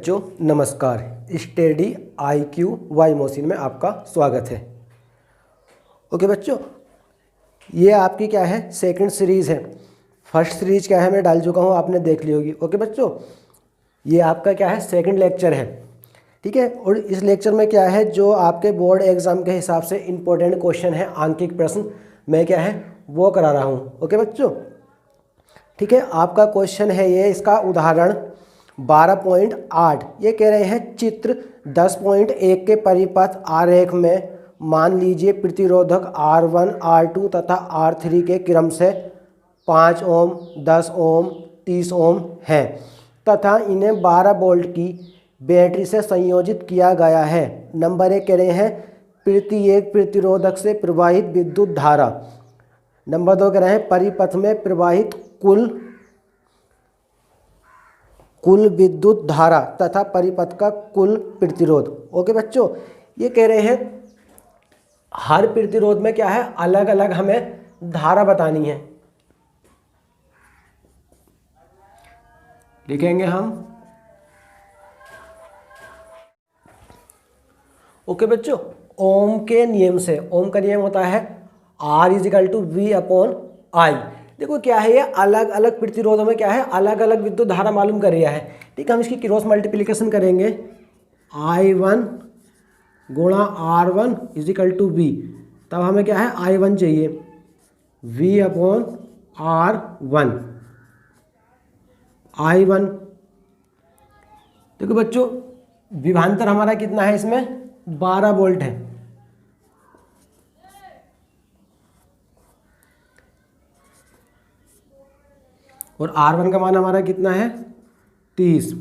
बच्चों नमस्कार। Study IQ Y motion में आपका स्वागत है। ओके बच्चों, ये आपकी क्या है सेकंड सीरीज़ है। फर्स्ट सीरीज क्या है मैं डाल चुका हूँ, आपने देख ली होगी। ओके बच्चों, ये आपका क्या है सेकंड लेक्चर है, ठीक है। और इस लेक्चर में क्या है जो आपके बोर्ड एग्जाम के हिसाब से इम्पोर्टेंट क्वेश्चन है, आंकिक प्रश्न मैं क्या है वो करा रहा हूँ। ओके बच्चों, ठीक है। आपका क्वेश्चन है ये, इसका उदाहरण 12.8 ये कह रहे हैं चित्र 10.1 के परिपथ आरेख में मान लीजिए प्रतिरोधक R1, R2 तथा R3 के क्रम से 5 ओम, 10 ओम, 30 ओम हैं तथा इन्हें 12 वोल्ट की बैटरी से संयोजित किया गया है। नंबर 1 कह रहे हैं प्रत्येक प्रतिरोधक से प्रवाहित विद्युत धारा। नंबर 2 कह रहे हैं परिपथ में प्रवाहित कुल विद्युत धारा तथा परिपथ का कुल प्रतिरोध। ओके बच्चों, ये कह रहे हैं हर प्रतिरोध में क्या है अलग अलग हमें धारा बतानी है। लिखेंगे हम। ओके बच्चों, ओम के नियम से, ओम का नियम होता है R = V/I। देखो क्या है ये अलग अलग प्रतिरोधों में क्या है अलग अलग विद्युत धारा मालूम कर रहा है, ठीक है। हम इसकी क्रॉस मल्टीप्लिकेशन करेंगे I1 गुणा R1 = V। तब हमें क्या है I1 चाहिए V/R1 I1। देखो बच्चों विभवांतर हमारा कितना है, इसमें 12 वोल्ट है। और R1 का मान हमारा कितना है 30।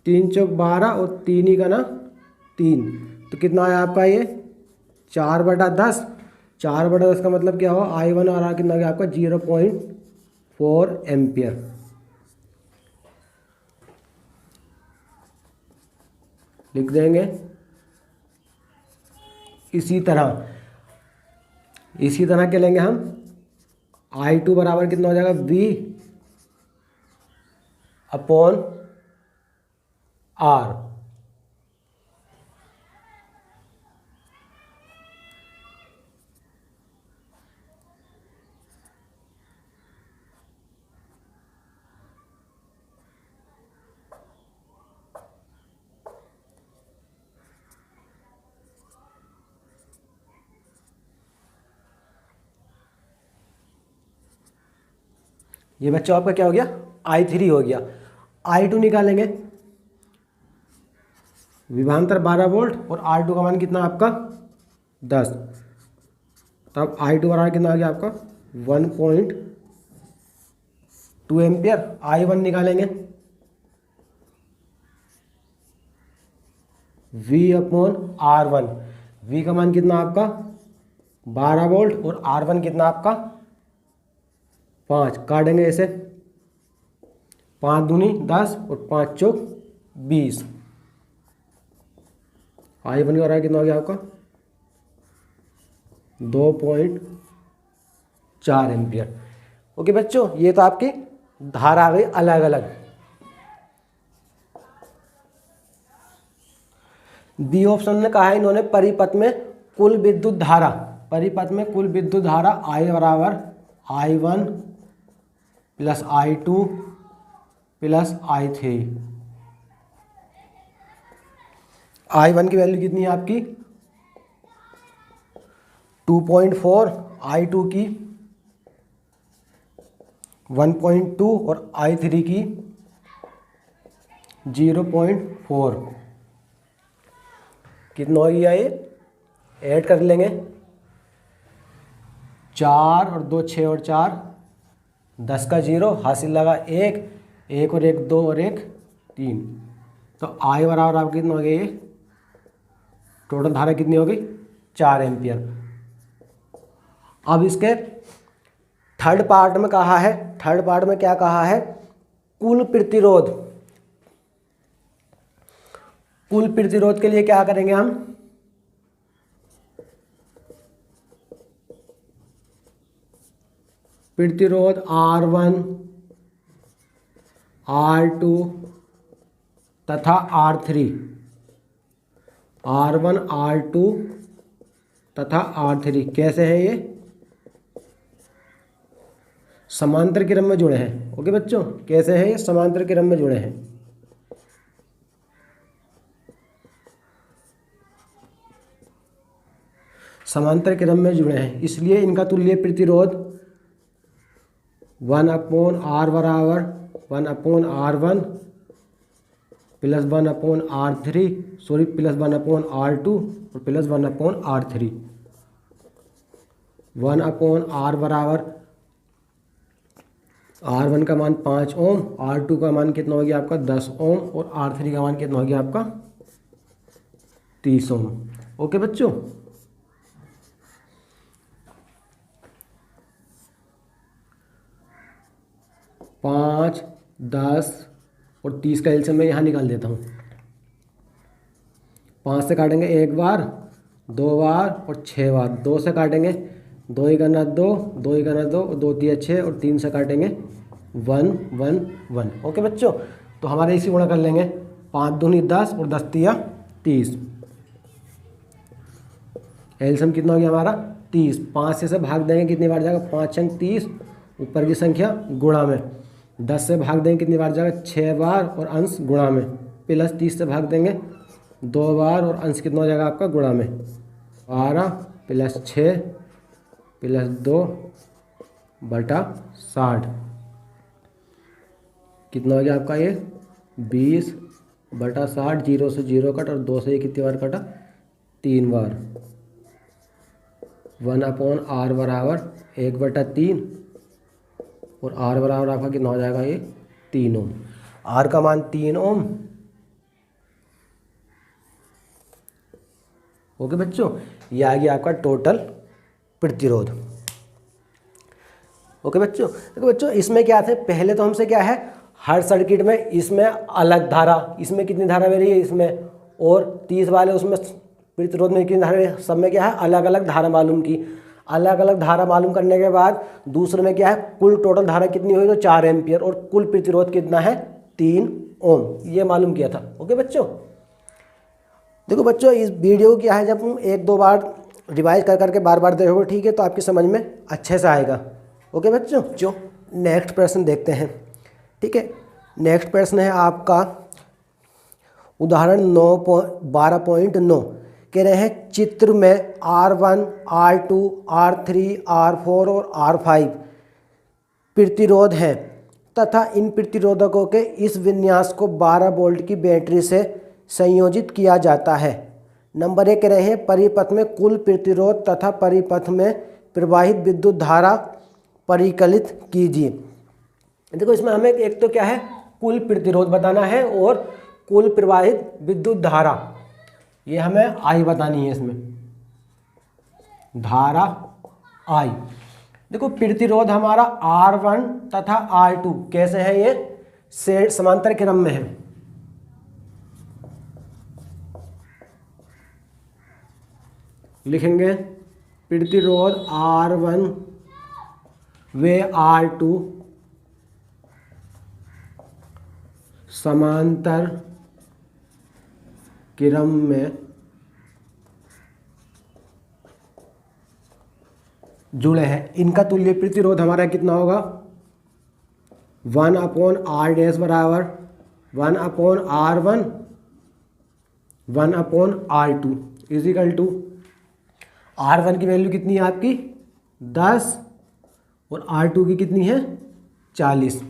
3 चौक 12 और 3 ही का ना 3, तो कितना है आपका ये 4/10। 4/10 का मतलब क्या हुआ I1 और R कितना गया आपका 0.4 एम्पियर। लिख देंगे। इसी तरह क्या लेंगे हम I2 बराबर कितना हो जाएगा V/R। ये बच्चों आपका क्या हो गया I3 हो गया। I2 निकालेंगे, विभवांतर 12 वोल्ट और R2 का मान कितना आपका 10। तब I2 बराबर कितना आ गया आपका 1.2 एम्पियर। I1 निकालेंगे V/R1। V का मान कितना आपका 12 वोल्ट और R1 कितना आपका 5। काटेंगे ऐसे 5 दूनी 10 और 5 चौक 20। I1 का कितना हो गया आपका 2.4 एम्पियर। ओके बच्चों, ये तो आपकी धारा आ गई अलग अलग। बी ऑप्शन ने कहा है इन्होंने परिपथ में कुल विद्युत धारा, परिपथ में कुल विद्युत धारा I बराबर I1 + I2 + I3। I1 की वैल्यू कितनी है आपकी 2.4, I2 की 1.2 और I3 की 0.4। कितना हो गया ये ऐड कर लेंगे 4 और 2 6 और 4 10 का 0 हासिल लगा 1 1 और 1 2 और 1 3। तो I बराबर आपकी कितना हो गया ये टोटल धारा कितनी हो गई 4 एम्पियर। अब इसके थर्ड पार्ट में कहा है, थर्ड पार्ट में क्या कहा है कुल प्रतिरोध। कुल प्रतिरोध के लिए क्या करेंगे हम प्रतिरोध R1 R2 तथा R3, R1 R2 तथा R3 कैसे हैं ये? समांतर क्रम में जुड़े हैं। ओके बच्चों, कैसे हैं ये? समांतर क्रम में जुड़े हैं। समांतर क्रम में जुड़े हैं, इसलिए इनका तुल्य प्रतिरोध 1/R बराबर 1/R1 plus 1/R3 sorry plus 1/R2 और प्लस 1/R3। 1/R बराबर R1 का मान 5 ओम, R2 का मान कितना हो गया आपका 10 ओम और R3 का मान कितना हो गया आपका 30 ओम। ओके बच्चों, पाँच, 10 और 30 का एलसीएम मैं यहाँ निकाल देता हूँ। 5 से काटेंगे 1 बार, 2 बार और 6 बार। 2 से काटेंगे 2 ही करना 2, 2 ही करना 2, 2 3 6 और 3 से काटेंगे 1 1 1। ओके बच्चों, तो हमारे इसी गुणा कर लेंगे। 5 दूनी 10 और 10 तिया 30। एलसीएम कितना हो गया हमारा 30। 5 से भाग देंगे कितनी बार जाएगा 5 अंक 30, ऊपर की संख्या गुणा में। 10 से भाग देंगे कितनी बार जाएगा 6 बार और अंश गुणा में। प्लस 30 से भाग देंगे 2 बार और अंश कितना हो जाएगा आपका गुणा में। 12 प्लस 6 प्लस 2 बटा 60 कितना हो गया आपका ये 20 बटा 60। 0 से 0 कट और 2 से ये कितनी बार कटा 3 बार। 1/R बराबर 1/3 और R बराबर आपका कितना हो जाएगा ये 3 ओम। R का मान 3 ओम। ओके बच्चों, ये आ गया आपका टोटल प्रतिरोध। ओके बच्चों, देखो बच्चों इसमें क्या थे, पहले तो हमसे क्या है हर सर्किट में इसमें अलग धारा, इसमें कितनी धारा बह रही है इसमें, और 30 वाले उसमें प्रतिरोध में कितनी धारा है, सब में क्या है अलग अलग धारा मालूम की। अलग अलग धारा मालूम करने के बाद दूसरे में क्या है कुल टोटल धारा कितनी हुई तो 4 एम्पियर और कुल प्रतिरोध कितना है 3 ओम, ये मालूम किया था। ओके बच्चों, देखो बच्चों इस वीडियो क्या है जब तुम 1-2 बार रिवाइज कर करके बार बार देखोगे ठीक है, तो आपकी समझ में अच्छे से आएगा। ओके बच्चों, जो नेक्स्ट प्रश्न देखते हैं। ठीक है, नेक्स्ट प्रश्न है आपका उदाहरण 12.9। कह रहे हैं चित्र में R1, R2, R3, R4 और R5 प्रतिरोध हैं तथा इन प्रतिरोधकों के इस विन्यास को 12 वोल्ट की बैटरी से संयोजित किया जाता है। नंबर 1 कह रहे हैं परिपथ में कुल प्रतिरोध तथा परिपथ में प्रवाहित विद्युत धारा परिकलित कीजिए। देखो इसमें हमें एक तो क्या है कुल प्रतिरोध बताना है और कुल प्रवाहित विद्युत धारा, ये हमें आई बतानी है। इसमें धारा आई। देखो प्रतिरोध हमारा R1 तथा R2 कैसे हैं, ये समांतर क्रम में है। लिखेंगे प्रतिरोध R1 व R2 समांतर क्रम में जुड़े हैं। इनका तुल्य प्रतिरोध हमारा कितना होगा 1/R डैश बराबर 1/R1 1/R2 is equal to R1 की वैल्यू कितनी है आपकी 10 और R2 की कितनी है 40।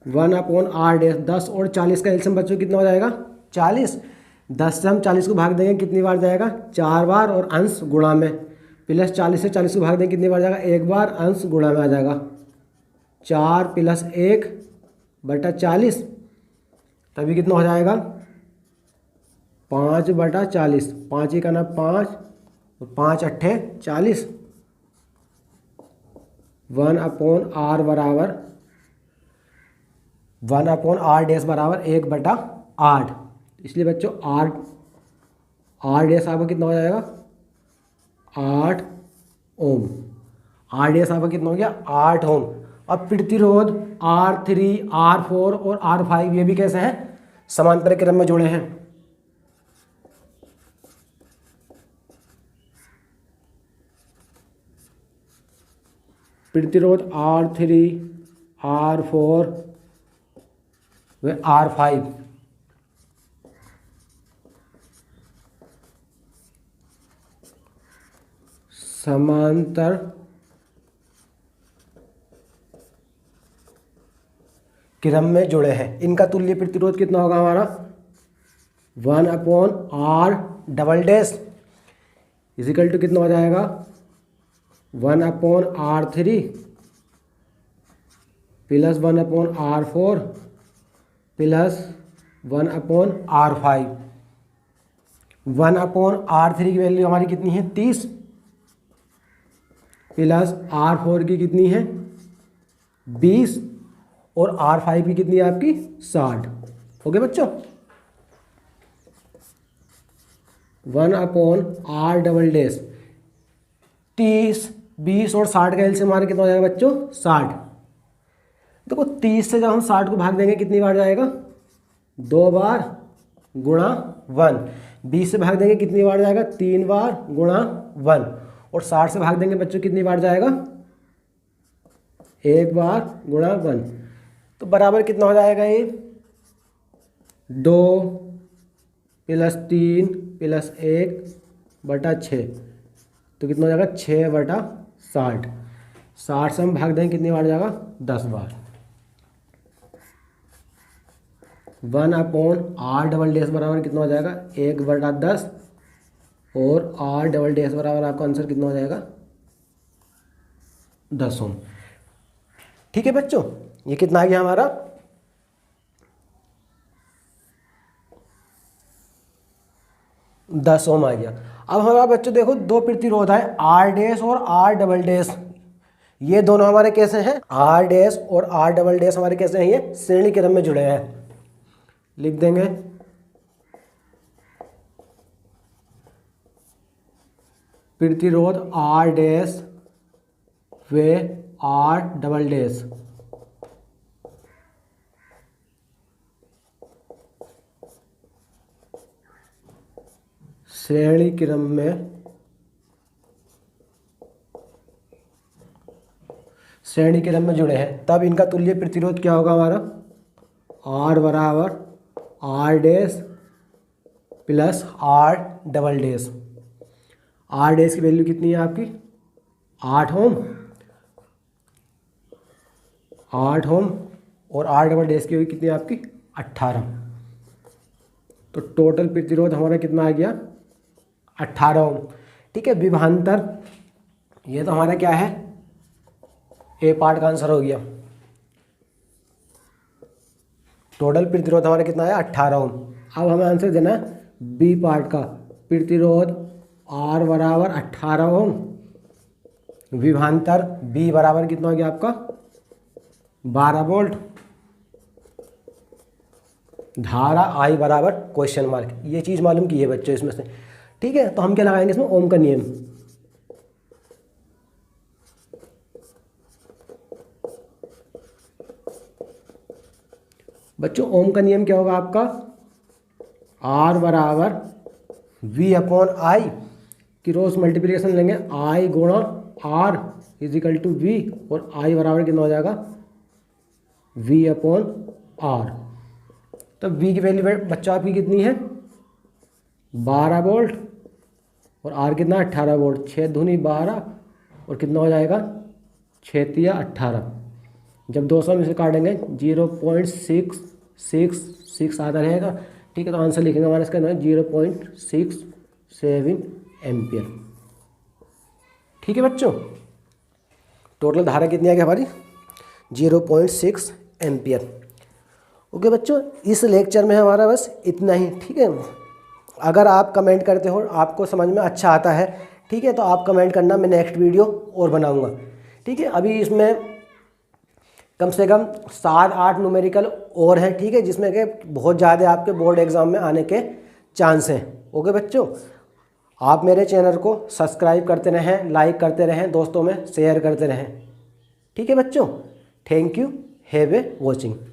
1/R डैश 10 और 40 का एलसीएम बच्चों कितना हो जाएगा 40। 10 से हम 40 को भाग देंगे कितनी बार जाएगा 4 बार और अंश गुणा में। प्लस 40 से 40 को भाग देंगे कितनी बार जाएगा 1 बार, अंश गुणा में आ जाएगा 4 प्लस 1 बटा 40, तभी कितना हो जाएगा 5 बटा 40। 5 ही करना 5 और 5 अट्ठे 40। 1/R बराबर 1/R डैश बराबर 1/8। इसलिए बच्चों R डैश आपका कितना हो जाएगा 8 ओम। R डैश आपका कितना हो गया 8 ओम। अब प्रतिरोध R3, R4 और R5 ये भी कैसे हैं, समांतर क्रम में जुड़े हैं। प्रतिरोध R3, R4 व R5 समांतर क्रम में जुड़े हैं। इनका तुल्य प्रतिरोध कितना होगा हमारा, 1/R इजिकल टू कितना हो जाएगा, 1/R3 plus 1/R4 plus 1/R5। 1/R3 की वैल्यू हमारी कितनी है, 30 प्लस R4 की कितनी है, 20 और R5 की कितनी है आपकी, 60। ओके बच्चों, 1/R 30, 20 और 60 का एलसीएम हमारा कितना हो जाएगा बच्चों, 60। देखो 30 से जब हम 60 को भाग देंगे कितनी बार जाएगा, 2 बार गुणा 1। 20 से भाग देंगे कितनी बार जाएगा, 3 बार गुणा 1। और 60 से भाग देंगे बच्चों कितनी बार जाएगा, 1 बार गुणा 1। तो बराबर कितना हो जाएगा ये, 2 प्लस 3 प्लस 1/6। तो कितना हो जाएगा, 6/60। 60 से हम भाग देंगे कितनी बार जाएगा, 10 बार। 1/R बराबर कितना हो जाएगा, 1/10 और R बराबर आपका आंसर कितना हो जाएगा, 10 ओम। ठीक है बच्चों, ये कितना आ गया हमारा, 10 ओम आ गया। अब हमारा बच्चों देखो दो प्रतिरोध है R और R। ये दोनों हमारे कैसे हैं, R और R हमारे कैसे हैं, ये श्रेणी क्रम में जुड़े हैं। लिख देंगे प्रतिरोध R व R। श्रेणी क्रम में जुड़े हैं, तब इनका तुल्य प्रतिरोध क्या होगा हमारा, R बराबर R प्लस R। R की वैल्यू कितनी है आपकी, 8 ओम। 8 ओम और R की होगी कितनी है आपकी, 18। तो टोटल प्रतिरोध हमारा कितना आ गया, 18 ओम। ठीक है, विभवांतर ये तो हमारा क्या है, ए पार्ट का आंसर हो गया। टोटल प्रतिरोध हमारा कितना है, 18 ओम। अब हमें आंसर देना है बी पार्ट का, प्रतिरोध R बराबर 18 ओम, विभवांतर B बराबर कितना हो गया आपका, 12 वोल्ट, धारा I बराबर क्वेश्चन मार्क। ये चीज़ मालूम की है बच्चों इसमें से। ठीक है, तो हम क्या लगाएंगे इसमें, ओम का नियम। बच्चों ओम का नियम क्या होगा आपका, R बराबर V/I की रोज मल्टीप्लिकेशन लेंगे, I गुणा R इजिकल टू V, और I बराबर कितना हो जाएगा, V/R। तो V की वैल्यू बच्चा आपकी कितनी है, 12 वोल्ट, और R कितना, 18 वोल्ट। 6 दूनी 12 और कितना हो जाएगा, 6 तिया 18। जब 200 में से काटेंगे 0.666 आता रहेगा। ठीक है, तो आंसर लिखेंगे हमारा इसका 0.67 एम्पियर। ठीक है बच्चों, टोटल धारा कितनी आ गई हमारी, 0.6 एम्पियर। ओके बच्चों, इस लेक्चर में हमारा बस इतना ही। ठीक है, अगर आप कमेंट करते हो, आपको समझ में अच्छा आता है, ठीक है, तो आप कमेंट करना, मैं नेक्स्ट वीडियो और बनाऊंगा। ठीक है, अभी इसमें कम से कम 7-8 न्यूमेरिकल और हैं। ठीक है, जिसमें कि बहुत ज़्यादा आपके बोर्ड एग्ज़ाम में आने के चांस हैं। ओके बच्चों, आप मेरे चैनल को सब्सक्राइब करते रहें, लाइक करते रहें, दोस्तों में शेयर करते रहें। ठीक है बच्चों, thank you, have a watching.